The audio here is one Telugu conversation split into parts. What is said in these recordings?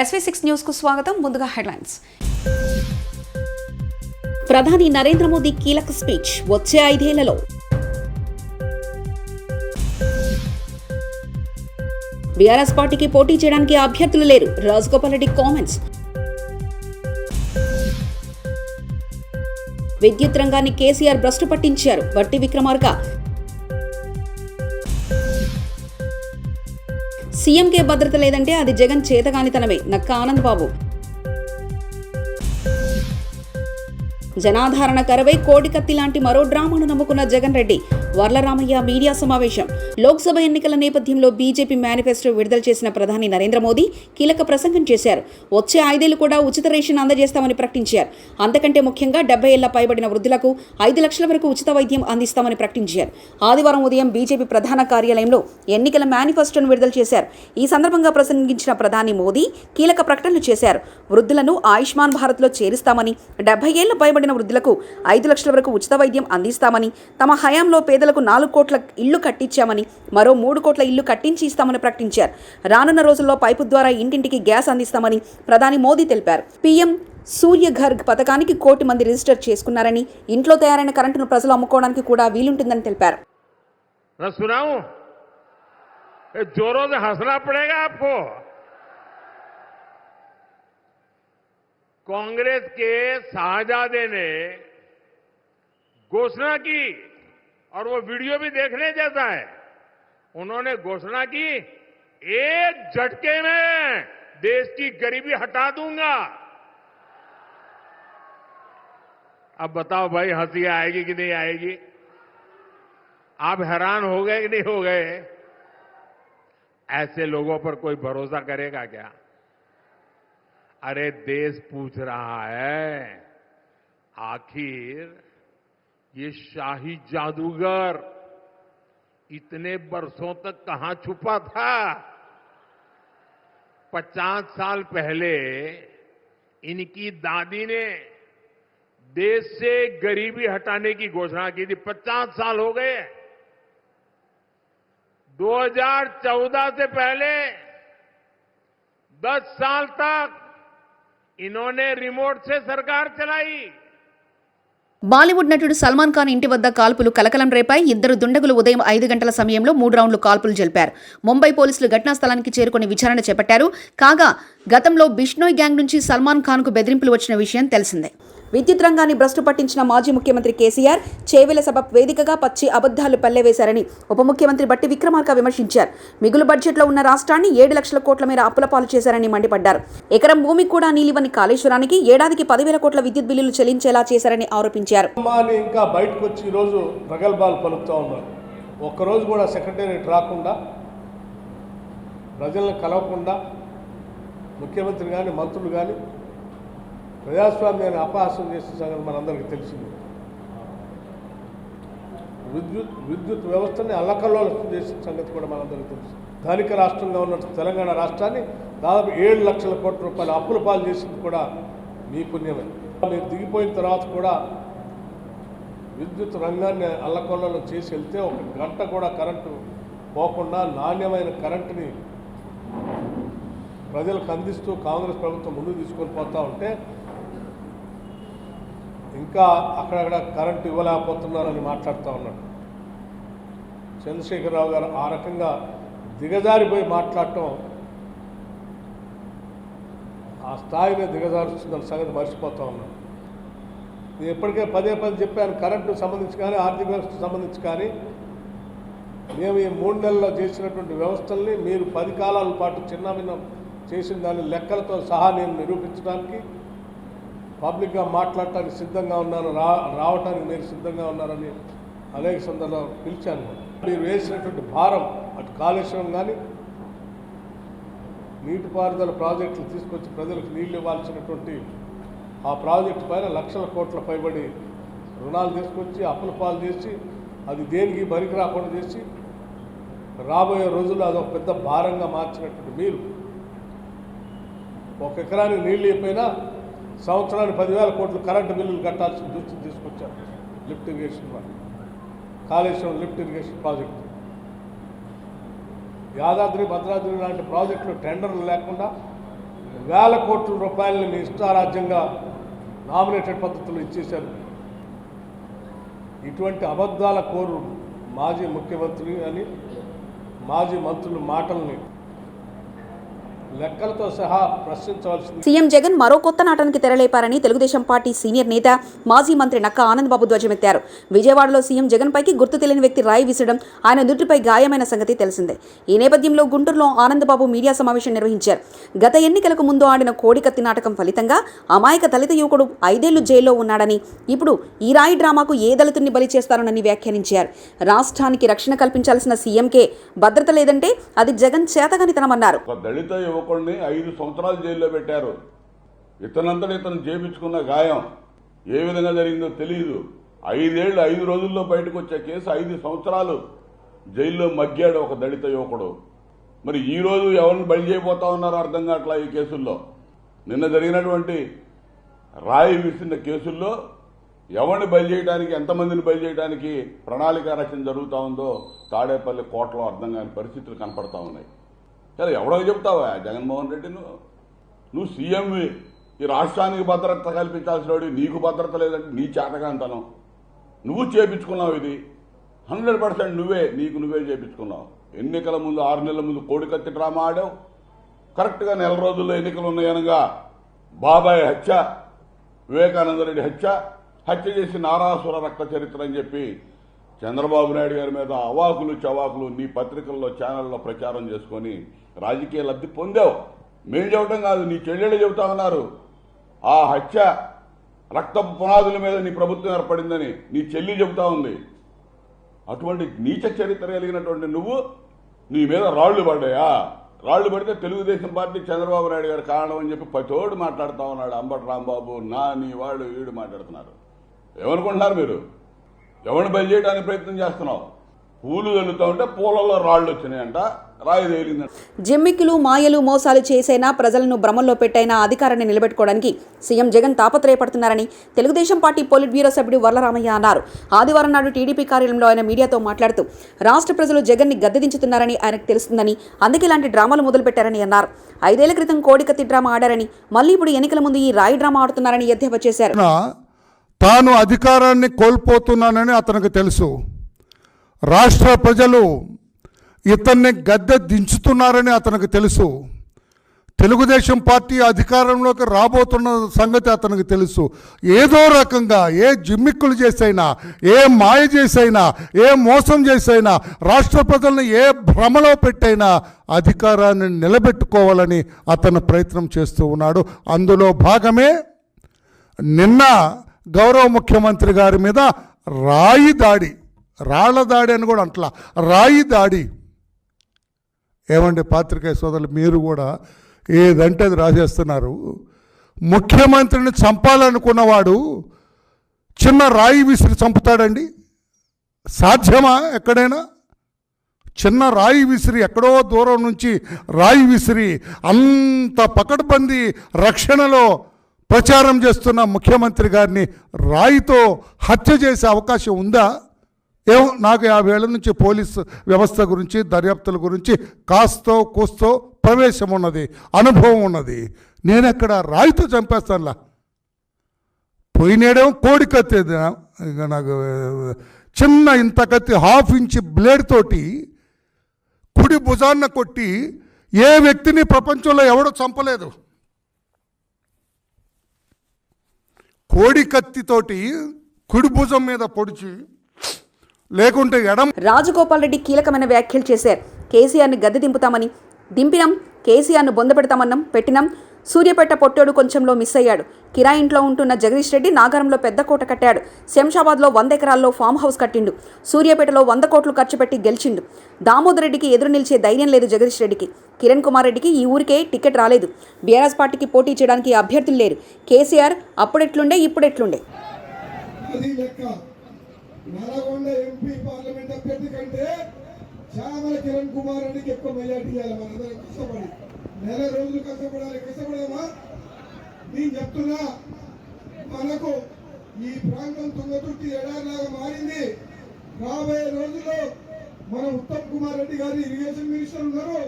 SV6 న్యూస్ కు స్వాగతం. ముందుగా హెడ్లైన్స్. ప్రధాని నరేంద్ర మోదీ కీలక స్పీచ్ వచ్చే 5 ఏళ్లలో. బీఆర్ఎస్ పార్టీకి పోటీ చేయడానికి అభ్యర్థులు లేరు, రాజగోపాల్ రెడ్డి కామెంట్స్. విద్యుత్ రంగాన్ని కేసీఆర్ భ్రష్టు పట్టించారు, బట్టి విక్రమార్క. సీఎంకే భద్రత లేదంటే అది జగన్ చేతగానితనమే, నక్క ఆనంద్ బాబు. జనాధారణ కరవై కోడికత్తి లాంటి మరో డ్రామాను నమ్ముకున్న జగన్ రెడ్డి. వర్లరామయ్య మీడియా సమావేశం. లోక్సభ ఎన్నికల నేపథ్యంలో బీజేపీ మేనిఫెస్టో విడుదల చేసిన ప్రధాని నరేంద్ర మోదీ కీలక ప్రసంగం చేశారు. వచ్చే 5 ఏళ్లు కూడా ఉచిత రేషన్ అందజేస్తామని ప్రకటించారు. అంతకంటే ముఖ్యంగా 70 ఏళ్ల పైబడిన వృద్ధులకు 5 లక్షల వరకు ఉచిత వైద్యం అందిస్తామని ప్రకటించారు. ఆదివారం ఉదయం బీజేపీ ప్రధాన కార్యాలయంలో ఎన్నికల మేనిఫెస్టోను విడుదల చేశారు. ఈ సందర్భంగా ప్రసంగించిన ప్రధాని మోదీ కీలక ప్రకటనలు చేశారు. వృద్ధులను ఆయుష్మాన్ భారత్లో చేరుస్తామని, 70 ఏళ్ల పైబడిన వృద్ధులకు 5 లక్షల వరకు ఉచిత వైద్యం అందిస్తామని, తమ హయాంలో పేదలకు 4 కోట్ల ఇళ్లు కట్టించామని, మరో 3 కోట్ల ఇళ్లు కట్టించి ఇస్తామని ప్రకటించారు. రానున్న రోజుల్లో పైపు ద్వారా ఇంటింటికి గ్యాస్ అందిస్తామని ప్రధాని మోదీ తెలిపారు. పీఎం సూర్యఘర్ పథకానికి 1 కోటి మంది రిజిస్టర్ చేసుకున్నారని, ఇంట్లో తయారైన కరెంటును ప్రజలు అమ్ముకోవడానికి కూడా వీలుంటుందని తెలిపారు. कांग्रेस के शाहजादे ने घोषणा की और वो वीडियो भी देखने जैसा है. उन्होंने घोषणा की, एक झटके में देश की गरीबी हटा दूंगा. अब बताओ भाई, हंसी आएगी कि नहीं आएगी? आप हैरान हो गए कि नहीं हो गए? ऐसे लोगों पर कोई भरोसा करेगा क्या? अरे देश पूछ रहा है, आखिर ये शाही जादूगर इतने बरसों तक कहां छुपा था? 50 साल पहले इनकी दादी ने देश से गरीबी हटाने की घोषणा की थी. 50 साल हो गए. 2014 से पहले 10 साल तक इन्होंने रिमोट से सरकार चलाई. బాలీవుడ్ నటుడు సల్మాన్ ఖాన్ ఇంటి వద్ద కాల్పులు కలకలం రేపాయి. 2 దుండగులు ఉదయం 5 గంటల సమయంలో 3 రౌండ్లు కాల్పులు జరిపారు. ముంబై పోలీసులు ఘటనా స్థలానికి చేరుకుని విచారణ చేపట్టారు. కాగా గతంలో బిష్నోయ్ గ్యాంగ్ నుంచి సల్మాన్ ఖాన్కు బెదిరింపులు వచ్చిన విషయం తెలిసిందే. విద్యుత్ రంగాన్ని భ్రష్టు పట్టించిన మాజీ ముఖ్యమంత్రి కేసీఆర్ చేవెల సభ వేదికగా పచ్చి అబద్దాలు పల్లెవేశారని ఉప ముఖ్యమంత్రి బట్టి విక్రమార్క విమర్శించారు. మిగులు బడ్జెట్లో ఉన్న రాష్ట్రాన్ని 7 లక్షల కోట్ల మేర అప్పుల పాలు చేశారని మండిపడ్డారు. ఎకరం భూమి కూడా నీలివని కాళేశ్వరానికి ఏడాదికి 10,000 కోట్ల విద్యుత్ బిల్లులు చెల్లించేలా చేశారని ఆరోపించారు. ఇంకా బయటకు వచ్చి ఈరోజు ప్రగల్భాలు పలుకుతూ ఉన్నారు. ఒక్కరోజు కూడా సెక్రటేరియట్ రాకుండా, ప్రజలను కలవకుండా, ముఖ్యమంత్రి కానీ మంత్రులు కానీ ప్రజాస్వామ్యాన్ని అపహాస్యం చేసిన సంగతి మనందరికీ తెలిసింది. విద్యుత్ వ్యవస్థని అల్లకల్లోలం చేసిన సంగతి కూడా మనందరికీ తెలుసు. ధనిక రాష్ట్రంగా ఉన్న తెలంగాణ రాష్ట్రాన్ని దాదాపు 7 లక్షల కోట్ల రూపాయల అప్పుల పాలు చేసింది కూడా మీ పుణ్యమే. మీరు దిగిపోయిన తర్వాత కూడా విద్యుత్ రంగాన్ని అల్లకల్లోలం చేసి వెళ్తే 1 గంట కూడా కరెంటు పోకుండా నాణ్యమైన కరెంటుని ప్రజలకు అందిస్తూ కాంగ్రెస్ ప్రభుత్వం ముందుకు తీసుకొని పోతూ ఉంటే ఇంకా అక్కడక్కడ కరెంటు ఇవ్వలేకపోతున్నారని మాట్లాడుతూ ఉన్నాడు చంద్రశేఖరరావు గారు. ఆ రకంగా దిగజారిపోయి మాట్లాడటం ఆ స్థాయిని దిగజారుస్తుందన్న సంగతి మర్చిపోతూ ఉన్నాడు. నేను ఎప్పటికే పదే చెప్పాను, కరెంటుకు సంబంధించి కానీ ఆర్థిక వ్యవస్థకు సంబంధించి కానీ మేము ఈ 3 నెలల్లో చేసినటువంటి వ్యవస్థల్ని మీరు 10 కాలాల పాటు చిన్నభిన్నం చేసిన దాని లెక్కలతో సహా నేను నిరూపించడానికి, పబ్లిక్గా మాట్లాడటానికి సిద్ధంగా ఉన్నాను, రావటానికి నేను సిద్ధంగా ఉన్నానని అనేక సందర్భాలు పిలిచాను. మీరు వేసినటువంటి భారం, అటు కాళేశ్వరం కానీ నీటిపారుదల ప్రాజెక్టులు తీసుకొచ్చి ప్రజలకు నీళ్లు ఇవ్వాల్సినటువంటి ఆ ప్రాజెక్టు పైన లక్షల కోట్ల పైబడి రుణాలు తీసుకొచ్చి అప్పుల పాలు చేసి అది దేనికి బరికి రాకుండా చేసి రాబోయే రోజుల్లో అదొక పెద్ద భారంగా మార్చినటువంటి మీరు 1 ఎకరానికి నీళ్ళు అయిపోయినా సంవత్సరానికి 10,000 కోట్లు కరెంటు బిల్లులు కట్టాల్సిన దుస్థితి తీసుకొచ్చారు. Lift irrigation Kaleshwaram lift irrigation project, Yadadri Bhadradri లాంటి ప్రాజెక్టులు టెండర్లు లేకుండా వేల కోట్ల రూపాయలని మీ ఇష్టారాజ్యంగా నామినేటెడ్ పద్ధతులు ఇచ్చేశారు. ఇటువంటి అబద్ధాల కోరు మాజీ ముఖ్యమంత్రి అని మాజీ మంత్రుల మాటల్ని లెక్కలతో సహా ప్రశ్నించవలసింది. సీఎం జగన్ మరో కొత్త నాటనికి తెరలేపారని తెలుగుదేశం పార్టీ సీనియర్ నేత మాజీ మంత్రి నక్కా ఆనందబాబు ధ్వజమెత్తారు. విజయవాడలో సీఎం జగన్ పైకి గుర్తు తెలియని వ్యక్తి రాయి విసరడం, ఆయన నుదుటిపై గాయమైన సంగతి తెలిసిందే. ఈ నేపథ్యంలో గుంటూరులో ఆనందబాబు మీడియా సమావేశం నిర్వహించారు. గత ఎన్నికలకు ముందు ఆడిన కోడికత్తి నాటకం ఫలితంగా అమాయక దళిత యువకుడు 5 ఏళ్లు జైల్లో ఉన్నాడని, ఇప్పుడు ఈ రాయి డ్రామాకు ఏ దళితుడిని బలి చేస్తారోనని వ్యాఖ్యానించారు. రాష్ట్రానికి రక్షణ కల్పించాల్సిన సీఎంకే భద్రత లేదంటే అది జగన్ చేతగానితనమన్నారు. యువకుడిని 5 సంవత్సరాలు జైల్లో పెట్టారు. ఇతనంతటి ఇతను చేపించుకున్న గాయం ఏ విధంగా జరిగిందో తెలియదు. 5 ఏళ్ళు 5 రోజుల్లో బయటకు వచ్చే కేసు 5 సంవత్సరాలు జైల్లో మగ్గాడు ఒక దళిత యువకుడు. మరి ఈ రోజు ఎవరిని బలి చేయబోతా ఉన్నారో అర్థం కావట్లా. ఈ కేసుల్లో నిన్న జరిగినటువంటి రాయి విసిరిన కేసుల్లో ఎవరిని బలి చేయడానికి, ఎంతమందిని బలి చేయడానికి ప్రణాళిక రచన జరుగుతూ ఉందో తాడేపల్లి కోటలో అర్థం కాని పరిస్థితులు కనపడతా ఉన్నాయి. సరే, ఎవడో చెప్తావా జగన్మోహన్ రెడ్డి, నువ్వు సీఎంవి, ఈ రాష్ట్రానికి భద్రత కల్పించాల్సిన వాడు, నీకు భద్రత లేదంటే నీ చేతగాంతనం. నువ్వు చేపించుకున్నావు. ఇది 100% నువ్వే చేపించుకున్నావు. ఎన్నికల ముందు 6 నెలల ముందు కోడికత్తి డ్రామా ఆడావు. కరెక్ట్గా నెల రోజుల్లో ఎన్నికలు ఉన్నాయనగా బాబాయ్ హత్య, వివేకానందరెడ్డి హత్య చేసి నారాసుర రక్త చరిత్ర అని చెప్పి చంద్రబాబు నాయుడు గారి మీద అవాకులు చవాకులు నీ పత్రికల్లో ఛానల్లో ప్రచారం చేసుకొని రాజకీయ లబ్ధి పొందావు. మేము చెప్పడం కాదు, నీ చెల్లెళ్ళు చెబుతా ఉన్నారు. ఆ హత్య రక్తపు పునాదుల మీద నీ ప్రభుత్వం ఏర్పడిందని నీ చెల్లి చెబుతా ఉంది. అటువంటి నీచ చరిత్ర కలిగినటువంటి నువ్వు, నీ మీద రాళ్లు పడ్డాయా? రాళ్లు పడితే తెలుగుదేశం పార్టీ చంద్రబాబు నాయుడు గారు కారణం అని చెప్పి పతోడు మాట్లాడుతూ ఉన్నాడు. అంబటి రాంబాబు, నీ వాళ్ళు వీడు మాట్లాడుతున్నారు. ఏమనుకుంటున్నారు మీరు? ఎవరిని బలి చేయడానికి ప్రయత్నం చేస్తున్నావు? పూలు వెళ్తూ ఉంటే పూలలో రాళ్లు వచ్చినాయంట, రాయి తేలిందంట. జిమ్మిక్కులు, మాయలు, మోసాలు చేసైనా ప్రజలను భ్రమంలో పెట్టైనా అధికారాన్ని నిలబెట్టుకోవడానికి సీఎం జగన్ తాపత్రయపడుతున్నారని తెలుగుదేశం పార్టీ పోలిట్ బ్యూరో సభ్యుడు వర్లరామయ్య అన్నారు. ఆదివారం నాడు టీడీపీ కార్యాలయంలో ఆయన మీడియాతో మాట్లాడుతూ రాష్ట్ర ప్రజలు జగన్ని గద్దెదించుతున్నారని ఆయనకు తెలుస్తుందని, అందుకే ఇలాంటి డ్రామాలు మొదలుపెట్టారని అన్నారు. 5 ఏళ్ల క్రితం కోడికత్తి డ్రామా ఆడారని, మళ్ళీ ఇప్పుడు ఎన్నికల ముందు ఈ రాయి డ్రామా ఆడుతున్నారని ఎద్దేవా చేశారు. తాను అధికారాన్ని కోల్పోతున్నానని అతనికి తెలుసు. రాష్ట్ర ప్రజలు ఇతన్ని గద్దె దించుతున్నారని అతనికి తెలుసు. తెలుగుదేశం పార్టీ అధికారంలోకి రాబోతున్న సంగతి అతనికి తెలుసు. ఏదో రకంగా ఏ జిమ్మిక్కులు చేసైనా, ఏ మాయ చేసైనా, ఏ మోసం చేసైనా, రాష్ట్ర ప్రజలను ఏ భ్రమలో పెట్టైనా అధికారాన్ని నిలబెట్టుకోవాలని అతను ప్రయత్నం చేస్తూ ఉన్నాడు. అందులో భాగమే నిన్న గౌరవ ముఖ్యమంత్రి గారి మీద రాయి దాడి, రాళ్ల దాడి అని కూడా అంటలా, రాయి దాడి. ఏమండి పాత్రికేయ సోదరులు, మీరు కూడా ఏదంటే అది రాసేస్తున్నారు. ముఖ్యమంత్రిని చంపాలనుకున్నవాడు చిన్న రాయి విసిరి చంపుతాడండి? సాధ్యమా ఎక్కడైనా? చిన్న రాయి విసిరి, ఎక్కడో దూరం నుంచి రాయి విసిరి అంత పకడ్బందీ రక్షణలో ప్రచారం చేస్తున్న ముఖ్యమంత్రి గారిని రాయితో హత్య చేసే అవకాశం ఉందా? ఏమో, నాకు 50 ఏళ్ల నుంచి పోలీసు వ్యవస్థ గురించి, దర్యాప్తుల గురించి కాస్తో కూస్తో ప్రవేశం ఉన్నది, అనుభవం ఉన్నది. నేనెక్కడ రాయితో చంపేస్తానులా? పోయినేడేమో కోడి కత్తి, నాకు చిన్న ఇంత కత్తి 1/2 ఇంచ్ బ్లేడ్ తోటి కుడి భుజాన్న కొట్టి ఏ వ్యక్తిని ప్రపంచంలో ఎవడో చంపలేదు. కోడి కత్తితోటి కుడి భుజం మీద పొడిచి, లేకుంటే ఎడం. రాజగోపాల్ రెడ్డి కీలకమైన వ్యాఖ్యలు చేశారు. కేసీఆర్ని గద్దె దింపుతామని, దింపినాం, కేసీఆర్ను బొందపెడతామన్నాం, పెట్టినాం. సూర్యాపేట పొట్టోడు కొంచెంలో మిస్ అయ్యాడు. కిరాయి ఇంట్లో ఉంటున్న జగదీష్ రెడ్డి నాగారంలో పెద్ద కోట కట్టాడు. శంషాబాద్లో 100 ఎకరాల్లో ఫామ్ హౌస్ కట్టిండు. సూర్యాపేటలో 100 కోట్లు ఖర్చు పెట్టి గెలిచిండు. దామోదర్ రెడ్డికి ఎదురు నిలిచే ధైర్యం లేదు జగదీష్ రెడ్డికి. కిరణ్ కుమార్ రెడ్డికి ఈ ఊరికే టికెట్ రాలేదు. బీఆర్ఎస్ పార్టీకి పోటీ చేయడానికి అభ్యర్థులు లేరు. కేసీఆర్ అప్పుడెట్లుండే ఇప్పుడెట్లుండే. నల్గొండ ఎంపీ పార్లమెంట్ అభ్యర్థి కంటే చామల కిరణ్ కుమార్ రెడ్డికి ఎక్కువ మెజార్టీ ఇవ్వాలి. మనందరం కష్టపడి నెల రోజులు కష్టపడాలి. కష్టపడమా? నేను చెప్తున్నా, మనకు ఈ ప్రాంతం తుంగతుర్తి ఎడారిలాగా మారింది. రాబోయే రోజుల్లో మన ఉత్తమ్ కుమార్ రెడ్డి గారు ఇరిగేషన్ మినిస్టర్ ఉన్నారు.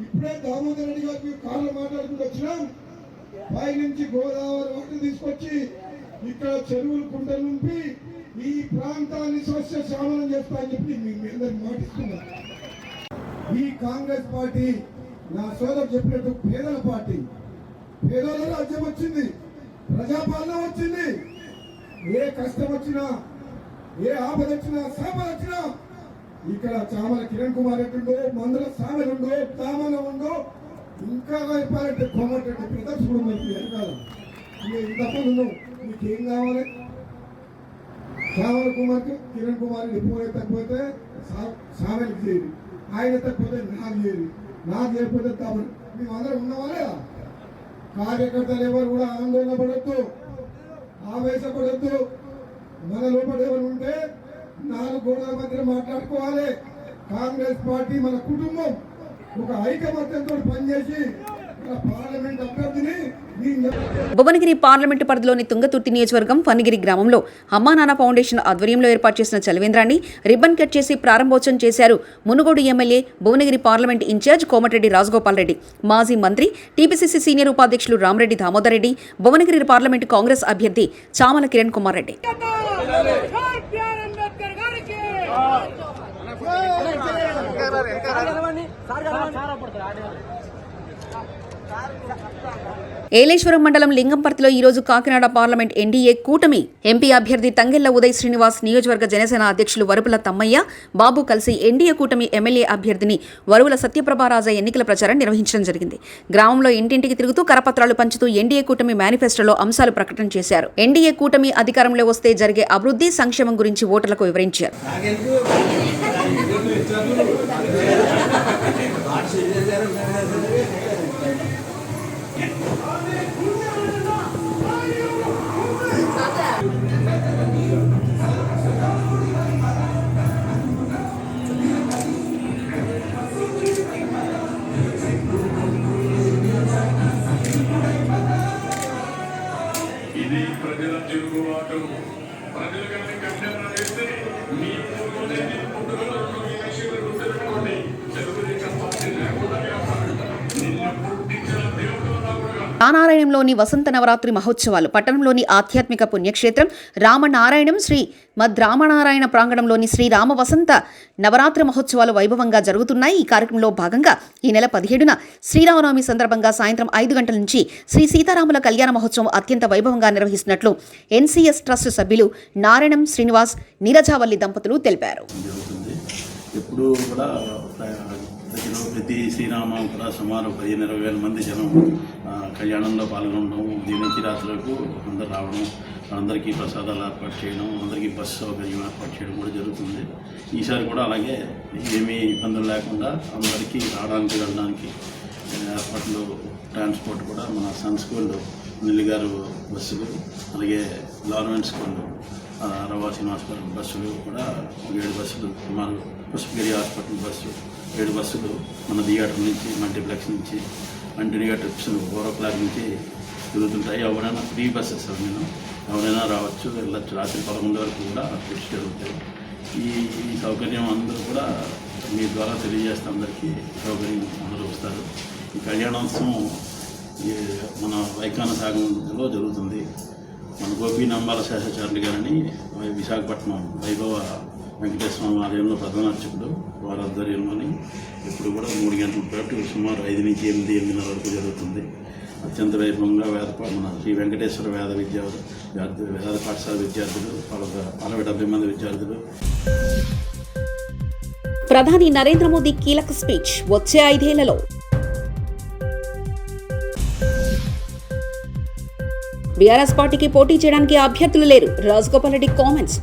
ఇప్పుడే దామోదర్ రెడ్డి గారికి కార్లు మాట్లాడుకుంటూ వచ్చినాం. పైనుంచి గోదావరి వాటర్ తీసుకొచ్చి ఇక్కడ చెరువులు కుంటలు నింపి ఈ ప్రాంతాన్ని స్వచ్ఛ శ్యామలం చేస్తా అని చెప్పి మీ అందరికి మాటిస్తున్నా. ఈ కాంగ్రెస్ పార్టీ నా సోదరు చెప్పినట్టు పేదల పార్టీ. పేదల రాజ్యం వచ్చింది, ప్రజాపాలన వచ్చింది. ఏ కష్టం వచ్చినా, ఏ ఆపద వచ్చినా, సాపద వచ్చినా ఇక్కడ చామల కిరణ్ కుమార్ రెడ్డి ఉండో, మందుల సామెలు ఉండో, తామల ఉండో, ఇంకా చెప్పాలంటే కోమటిరెడ్డి ప్రదర్శకుడు మనకి వెనకాల. ఇంతమంది ఉన్నావు, నీకేం కావాలి? చామల కుమార్కి కిరణ్ కుమార్ రెడ్డి పోయే తప్పిపోతే సామెలకు చేయరు, ఆయన తప్పిపోతే నాకు చేయరు, నాకు చేయకపోతే తప్పదు. మేమందరం ఉన్నవాళ్ళే. కార్యకర్తలు ఎవరు కూడా ఆందోళన పడద్దు, ఆవేశపడద్దు. మన లోపల ఎవరు ఉంటే 4 గోడల మధ్య మాట్లాడుకోవాలి. కాంగ్రెస్ పార్టీ మన కుటుంబం ఒక ఐకమత్యంతో పనిచేసి పార్లమెంట్ అభ్యర్థిని భువనగిరి పార్లమెంటు పరిధిలోని తుంగతుర్తి నియోజకవర్గం ఫన్నిగిరి గ్రామంలో అమ్మా నాన్న ఫౌండేషన్ ఆధ్వర్యంలో ఏర్పాటు చేసిన చలివేంద్రాన్ని రిబ్బన్ కట్ చేసి ప్రారంభోత్సవం చేశారు Munugode MLA Bhuvanagiri parliament incharge Komatireddy Rajagopal Reddy, మాజీ మంత్రి టీపీసీసీ సీనియర్ ఉపాధ్యక్షులు రామరెడ్డి దామోదర్ రెడ్డి, భువనగిరి పార్లమెంటు కాంగ్రెస్ అభ్యర్థి చామల కిరణ్ కుమార్ రెడ్డి. ఏలేశ్వరం మండలం లింగంపర్తిలో ఈరోజు కాకినాడ పార్లమెంట్ ఎన్డీఏ కూటమి ఎంపీ అభ్యర్థి తంగెళ్ల ఉదయ్ శ్రీనివాస్, నియోజకవర్గ జనసేన అధ్యక్షులు వరుపుల తమ్మయ్య బాబు కలిసి ఎన్డీఏ కూటమి ఎమ్మెల్యే అభ్యర్థిని వరువుల సత్యప్రభారాజ ఎన్నికల ప్రచారం నిర్వహించడం జరిగింది. గ్రామంలో ఇంటింటికి తిరుగుతూ కరపత్రాలు పంచుతూ ఎన్డీఏ కూటమి మేనిఫెస్టోలో అంశాలు ప్రకటన చేశారు. ఎన్డీఏ కూటమి అధికారంలో వస్తే జరిగే అభివృద్ధి సంక్షేమం గురించి ఓటర్లకు వివరించారు. ఇది ప్రజల తిరుగుబాటు. ప్రజలు కనుక కష్టం వేస్తే మీ పుట్టుకలను మీ లక్ష్యాలు గుర్తుపెట్టుకోండి. తెలుగుదేశం పార్టీ లేకుండా నిన్ను పుట్టించిన దేవుడు రానారాయణంలోని వసంత నవరాత్రి మహోత్సవాలు పట్టణంలోని ఆధ్యాత్మిక పుణ్యక్షేత్రం రామనారాయణం శ్రీ మద్రామనారాయణ ప్రాంగణంలోని శ్రీరామ వసంత నవరాత్రి మహోత్సవాలు వైభవంగా జరుగుతున్నాయి. ఈ కార్యక్రమంలో భాగంగా ఈ నెల 17న శ్రీరామనవమి సందర్భంగా సాయంత్రం 5 గంటల నుంచి శ్రీ సీతారాముల కళ్యాణ మహోత్సవం అత్యంత వైభవంగా నిర్వహిస్తున్నట్లు ఎన్సీఎస్ ట్రస్ట్ సభ్యులు నారాయణం శ్రీనివాస్, నీరజావల్లి దంపతులు తెలిపారు. ఎప్పుడు కూడా ప్రతి శ్రీరామ కూడా సుమారు 15-20 మంది జనం కళ్యాణంలో పాల్గొనడం, దీని నుంచి రాత్రులకు అందరు రావడం, అందరికీ ప్రసాదాలు ఏర్పాటు చేయడం, అందరికీ బస్సు సౌకర్యం ఏర్పాటు చేయడం కూడా జరుగుతుంది. ఈసారి కూడా అలాగే ఏమీ ఇబ్బందులు లేకుండా అందరికీ రావడానికి వెళ్ళడానికి ఏర్పాట్లు, ట్రాన్స్పోర్ట్ కూడా మన సన్ స్కూల్ నెల్లిగారు బస్సులు, అలాగే గవర్నమెంట్ స్కూల్ రవా శ్రీనివాసపురం బస్సులు కూడా 7 బస్సులు, సుమారు పుష్పగిరి హాస్పిటల్ బస్సు 7 బస్సులు మన థియేటర్ నుంచి, మల్టీప్లెక్స్ నుంచి కంటిన్యూగా ట్రిప్స్ 4 o'clock నుంచి తిరుగుతుంటాయి. ఎవరైనా ఫ్రీ బస్సెస్ నేను ఎవరైనా రావచ్చు, వెళ్ళచ్చు. రాత్రి 11 వరకు కూడా ట్రిప్స్ జరుగుతాయి. ఈ సౌకర్యం అందరూ కూడా మీ ద్వారా తెలియజేస్తే అందరికీ సౌకర్యం అందరూ వస్తారు. ఈ కళ్యాణోత్సవం మన వైఖాన సాగంలో జరుగుతుంది. మన గోపి నంబాల శేషాచార్యులు గారిని విశాఖపట్నం వైభవ వెంకటేశ్వర ఆలయంలో ప్రధాన అర్చకుడు వారి ఆధ్వర్యంలోని ఇప్పుడు కూడా 3 గంటల పాటు సుమారు 5 నుంచి 8-8:30 వరకు జరుగుతుంది. అత్యంత వైభవంగా మన శ్రీ వెంకటేశ్వర వేద పాఠశాల విద్యార్థులు 60-70 మంది విద్యార్థులు. ప్రధాని నరేంద్ర మోదీ కీలక స్పీచ్ వచ్చే 5 ఏళ్లలో. బీఆర్ఎస్ పార్టీకి పోటీ చేయడానికి అభ్యర్థులు లేరు, రాజగోపాల్ రెడ్డి కామెంట్స్.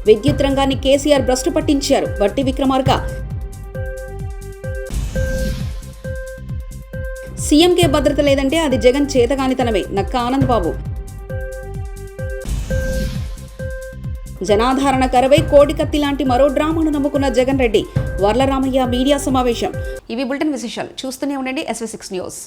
విద్యుత్ రంగాన్ని కేసీఆర్ భ్రష్టు పట్టించారు, బట్టి విక్రమార్క. సీఎంకే భద్రత లేదంటే అది జగన్ చేతగానితనమే, నక్క ఆనంద్ బాబు. జనాధారణ కరవై కోడికత్తి లాంటి మరో డ్రామాను నమ్ముకున్న జగన్ రెడ్డి, వర్ల రామయ్య మీడియా సమావేశం. ఇవి బులెటిన్ విశేషాలు. చూస్తూనే ఉండండి SV6 న్యూస్.